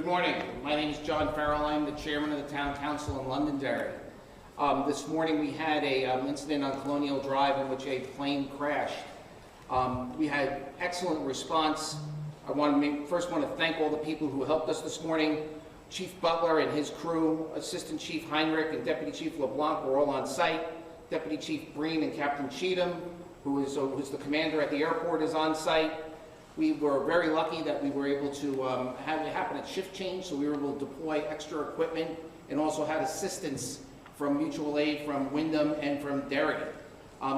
Good morning. My name is John Farrell. I'm the chairman of the town council in Londonderry. This morning we had an incident on Colonial Drive in which a plane crashed. We had excellent response. I first want to thank all the people who helped us this morning. Chief Butler and his crew, Assistant Chief Heinrich and Deputy Chief LeBlanc were all on site. Deputy Chief Breen and Captain Cheatham, who's the commander at the airport, is on site. We were very lucky that we were able to have it happen at shift change, so we were able to deploy extra equipment and also had assistance from mutual aid from Wyndham and from Derry.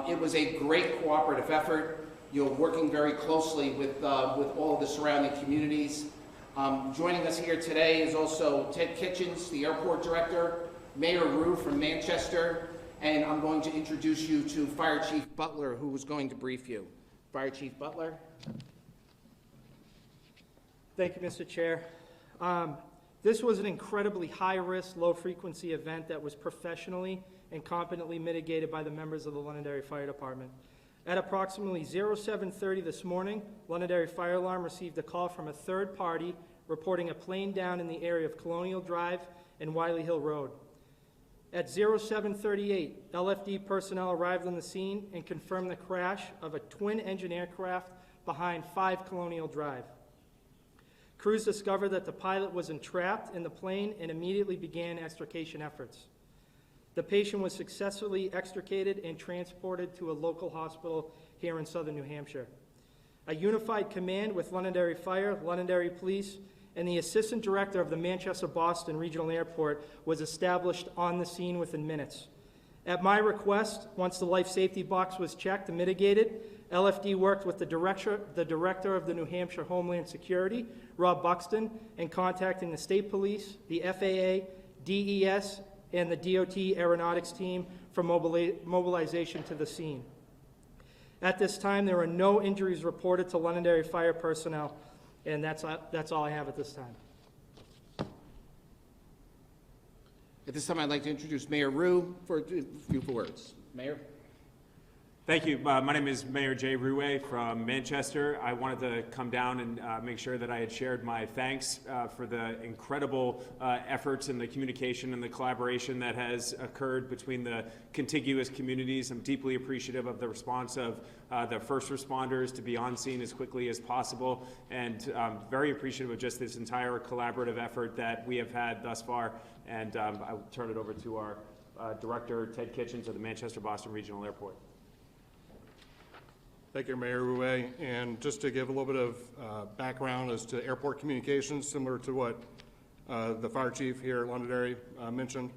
It was a great cooperative effort. You're working very closely with all of the surrounding communities. Joining us here today is also Ted Kitchens, the airport director, Mayor Rue from Manchester, and I'm going to introduce you to Fire Chief Butler, who is going to brief you. Fire Chief Butler. Thank you, Mr. Chair. This was an incredibly high-risk, low-frequency event that was professionally and competently mitigated by the members of the Londonderry Fire Department. At approximately 07:30 this morning, Londonderry Fire Alarm received a call from a third party reporting a plane down in the area of Colonial Drive and Wiley Hill Road. At 07:38, LFD personnel arrived on the scene and confirmed the crash of a twin-engine aircraft behind 5 Colonial Drive. Crews discovered that the pilot was entrapped in the plane and immediately began extrication efforts. The patient was successfully extricated and transported to a local hospital here in southern New Hampshire. A unified command with Londonderry Fire, Londonderry Police, and the Assistant Director of the Manchester-Boston Regional Airport was established on the scene within minutes. At my request, once the life safety box was checked and mitigated, LFD worked with the Director of the New Hampshire Homeland Security, Rob Buxton, in contacting the State Police, the FAA, DES, and the DOT Aeronautics team for mobilization to the scene. At this time, there are no injuries reported to Londonderry Fire personnel, and that's all I have at this time. At this time, I'd like to introduce Mayor Rue for a few words. Mayor. Thank you. My name is Mayor Jay Rue from Manchester. I wanted to come down and make sure that I had shared my thanks for the incredible efforts and the communication and the collaboration that has occurred between the contiguous communities. I'm deeply appreciative of the response of the first responders to be on scene as quickly as possible, and very appreciative of just this entire collaborative effort that we have had thus far. And I'll turn it over to our Director, Ted Kitchens of the Manchester-Boston Regional Airport. Thank you, Mayor Rue. And just to give a little bit of background as to airport communications, similar to what the fire chief here at Londonderry mentioned.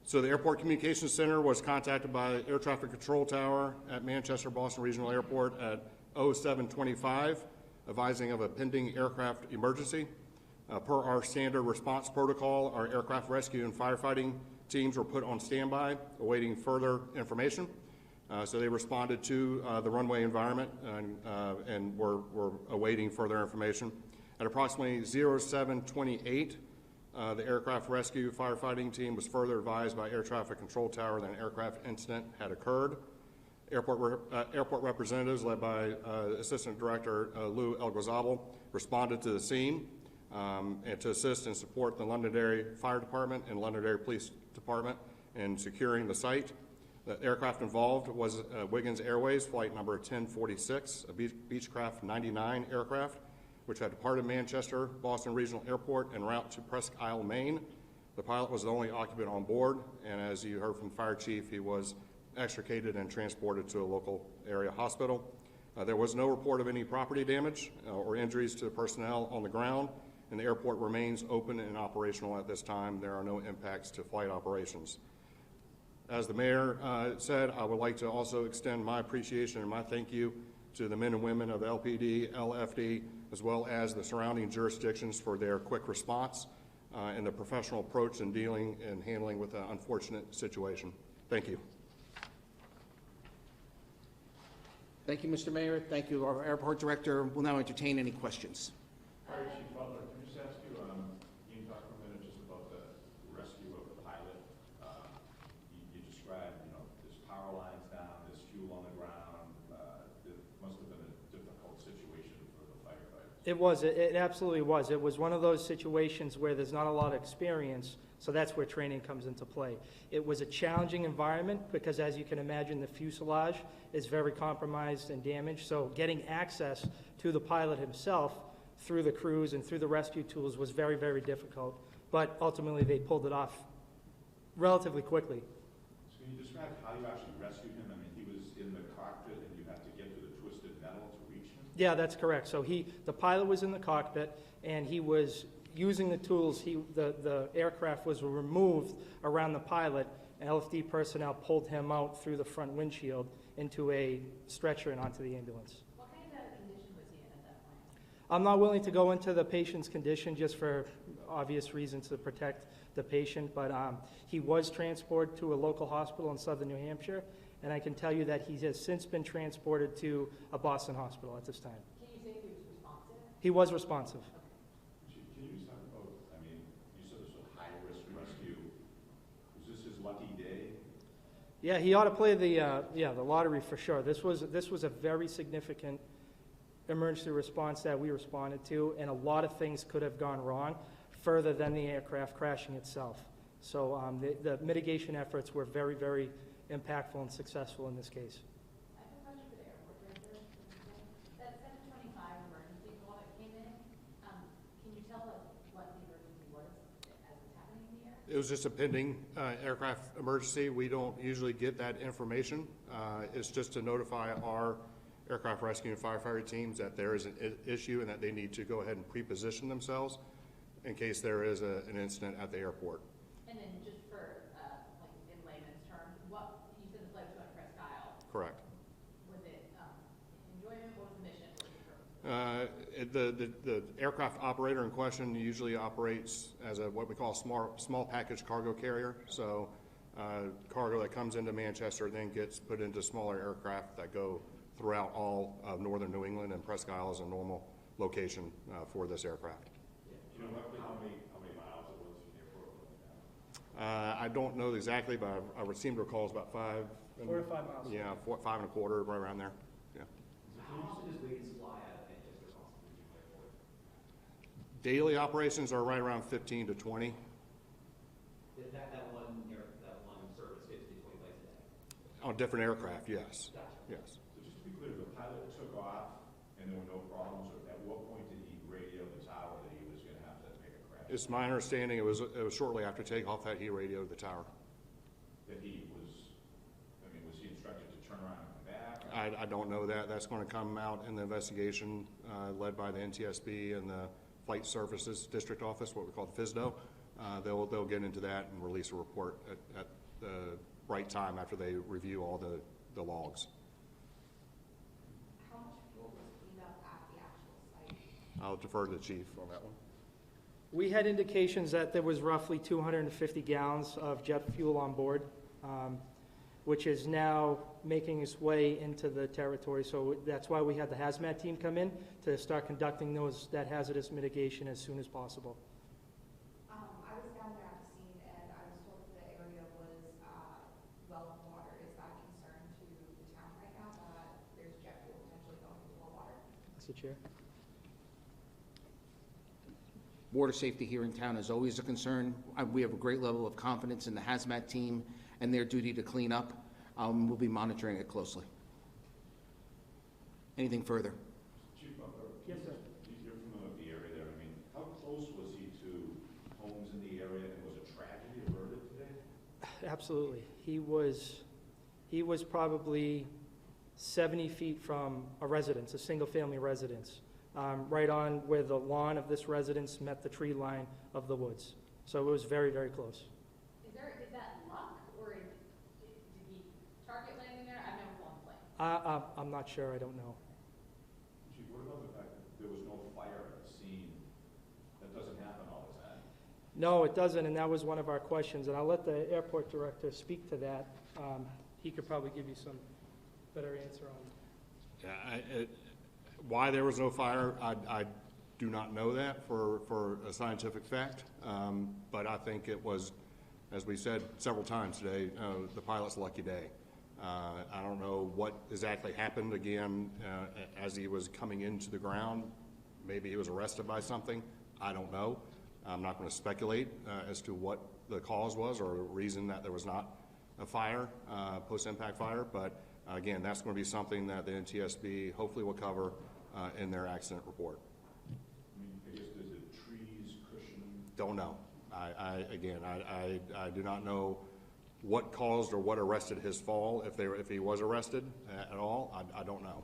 So the Airport Communications Center was contacted by the Air Traffic Control Tower at Manchester-Boston Regional Airport at 07:25, advising of a pending aircraft emergency. Per our standard response protocol, our aircraft rescue and firefighting teams were put on standby, awaiting further information. So they responded to the runway environment and were awaiting further information. At approximately 07:28, the aircraft rescue firefighting team was further advised by Air Traffic Control Tower that an aircraft incident had occurred. Airport representatives led by Assistant Director Lou Elgazabal responded to the scene and to assist and support the Londonderry Fire Department and Londonderry Police Department in securing the site. The aircraft involved was Wiggins Airways Flight number 1046, a Beechcraft 99 aircraft, which had departed Manchester Boston Regional Airport en route to Presque Isle, Maine. The pilot was the only occupant on board, and as you heard from Fire Chief, he was extricated and transported to a local area hospital. There was no report of any property damage or injuries to the personnel on the ground, and the airport remains open and operational at this time. There are no impacts to flight operations. As the mayor said, I would like to also extend my appreciation and my thank you to the men and women of the LPD, LFD, as well as the surrounding jurisdictions for their quick response and the professional approach in dealing and handling with an unfortunate situation. Thank you. Thank you, Mr. Mayor. Thank you, our airport director. We'll now entertain any questions. Fire Chief Butler, can I just ask you, can you talk for a minute just about the rescue of the pilot? You described, there's power lines down, there's fuel on the ground. It must have been a difficult situation for the firefighters. It absolutely was. It was one of those situations where there's not a lot of experience, so that's where training comes into play. It was a challenging environment because, as you can imagine, the fuselage is very compromised and damaged, so getting access to the pilot himself through the crews and through the rescue tools was very, very difficult, but ultimately they pulled it off relatively quickly. So can you describe how you actually rescued him? I mean, he was in the cockpit and you had to get to the twisted metal to reach him? Yeah, that's correct. So the pilot was in the cockpit, and he was using the tools. The aircraft was removed around the pilot, and LFD personnel pulled him out through the front windshield into a stretcher and onto the ambulance. What kind of condition was he in at that point? I'm not willing to go into the patient's condition just for obvious reasons to protect the patient, but he was transported to a local hospital in southern New Hampshire, and I can tell you that he has since been transported to a Boston hospital at this time. Can you say he was responsive? He was responsive. Can you just talk about, I mean, you said this was a high-risk rescue. Was this his lucky day? Yeah, he ought to play the lottery for sure. This was a very significant emergency response that we responded to, and a lot of things could have gone wrong further than the aircraft crashing itself. So the mitigation efforts were very, very impactful and successful in this case. I have a question for the airport director. That 725 emergency call that came in, can you tell us what the emergency was as it's happening in the air? It was just a pending aircraft emergency. We don't usually get that information. It's just to notify our aircraft rescue and firefighter teams that there is an issue and that they need to go ahead and pre-position themselves in case there is an incident at the airport. And then just for, like in layman's terms, you said the flight was going to Presque Isle. Correct. Was it enjoyment? What was the mission? What was the purpose? The aircraft operator in question usually operates as what we call a small package cargo carrier. So cargo that comes into Manchester then gets put into smaller aircraft that go throughout all of northern New England, and Presque Isle is a normal location for this aircraft. Do you know roughly how many miles it was from the airport? I don't know exactly, but I seem to recall it's about 5. 4 to 5 miles. Yeah, 5 1/4, right around there. Yeah. How often does Wiggins fly out of Manchester Boston Regional Airport? Daily operations are right around 15 to 20. That one service gets to 20 flights a day? On different aircraft, yes. Gotcha. Yes. So just to be clear, the pilot took off and there were no problems, or at what point did he radio the tower that he was going to have to make a crash? It's my understanding it was shortly after takeoff that he radioed the tower. That he was, I mean, was he instructed to turn around and come back? I don't know that. That's going to come out in the investigation led by the NTSB and the Flight Services District Office, what we call the FSDO. They'll get into that and release a report at the right time after they review all the logs. How much fuel was cleaned up at the actual site? I'll defer to the chief on that one. We had indications that there was roughly 250 gallons of jet fuel on board, which is now making its way into the territory. So that's why we had the hazmat team come in to start conducting that hazardous mitigation as soon as possible. I was down there at the scene and I was told that the area was well in water. Is that a concern to the town right now that there's jet fuel potentially going into the water? Mr. Chair. Water safety here in town is always a concern. We have a great level of confidence in the hazmat team and their duty to clean up. We'll be monitoring it closely. Anything further? Chief Butler? Yes, sir. You're familiar with the area there. I mean, how close was he to homes in the area, and was a tragedy averted today? Absolutely. He was probably 70 feet from a residence, a single-family residence, right on where the lawn of this residence met the tree line of the woods. So it was very, very close. Is that luck, or did he target landing there? I've never flown a plane. I'm not sure. I don't know. Chief, what about the fact that there was no fire at the scene? That doesn't happen all the time. No, it doesn't, and that was one of our questions, and I'll let the airport director speak to that. He could probably give you some better answer on it. Yeah, why there was no fire, I do not know that for a scientific fact, but I think it was, as we said several times today, the pilot's lucky day. I don't know what exactly happened again as he was coming into the ground, Maybe he was arrested by something. I don't know. I'm not going to speculate as to what the cause was or the reason that there was not a fire, post-impact fire. But again, that's going to be something that the NTSB hopefully will cover in their accident report. I mean, I guess does the trees cushion? Don't know. I do not know what caused or what arrested his fall, if he was arrested at all. I don't know.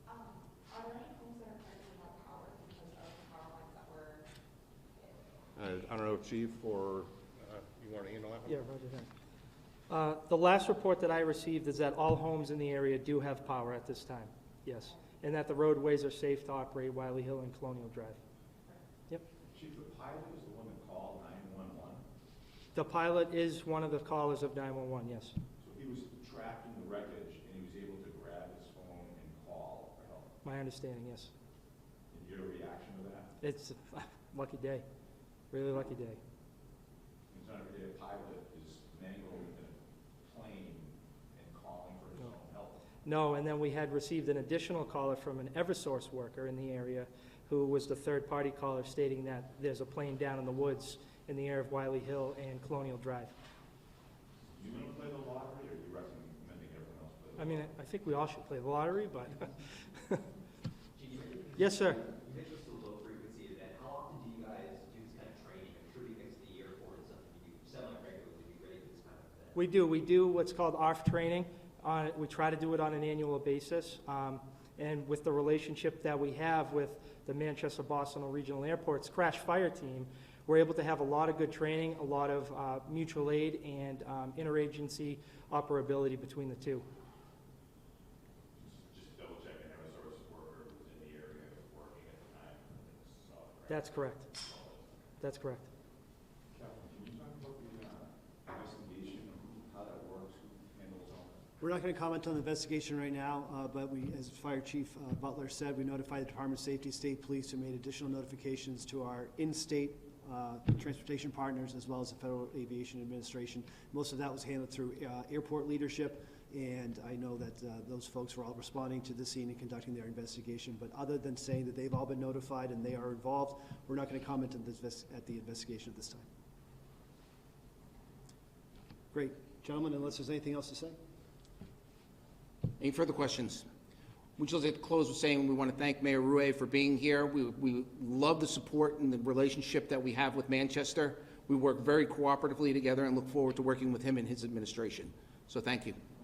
Are there any homes that are currently without power because of the power lines that were hit? I don't know, Chief, or you want to handle that one? Yeah, roger that. The last report that I received is that all homes in the area do have power at this time, yes, and that the roadways are safe to operate Wiley Hill and Colonial Drive. Yep. Chief, the pilot is the one that called 911? The pilot is one of the callers of 911, yes. So he was trapped in the wreckage and he was able to grab his phone and call for help? My understanding, yes. And your reaction to that? It's a lucky day, really lucky day. It's not every day a pilot is mangled in a plane and calling for his own help. No, and then we had received an additional caller from an Eversource worker in the area who was the third-party caller stating that there's a plane down in the woods in the area of Wiley Hill and Colonial Drive. You want to play the lottery, or are you recommending everyone else play the I mean, I think we all should play the lottery, but, Gene, yes, sir. you mentioned this is a low frequency event. How often do you guys do this kind of training? I'm sure you guys at the airport is something you do semi-regularly to be ready for this kind of event. We do. We do what's called ARF training. We try to do it on an annual basis. And with the relationship that we have with the Manchester-Boston Regional Airport's crash fire team, we're able to have a lot of good training, a lot of mutual aid and interagency operability between the two. Just double checking, Eversource worker was in the area working at the time when this saw the crash. That's correct. That's correct. Captain, can you talk about the investigation of how that works, who handles all that? We're not going to comment on the investigation right now, but we, as Fire Chief Butler said, we notified the Department of Safety, State Police, and made additional notifications to our in-state transportation partners as well as the Federal Aviation Administration. Most of that was handled through airport leadership, and I know that those folks were all responding to the scene and conducting their investigation. But other than saying that they've all been notified and they are involved, we're not going to comment on this at the investigation at this time. Great. Gentlemen, unless there's anything else to say? Any further questions? We'd just like to close with saying we want to thank Mayor Rouet for being here. We love the support and the relationship that we have with Manchester. We work very cooperatively together and look forward to working with him and his administration. So thank you.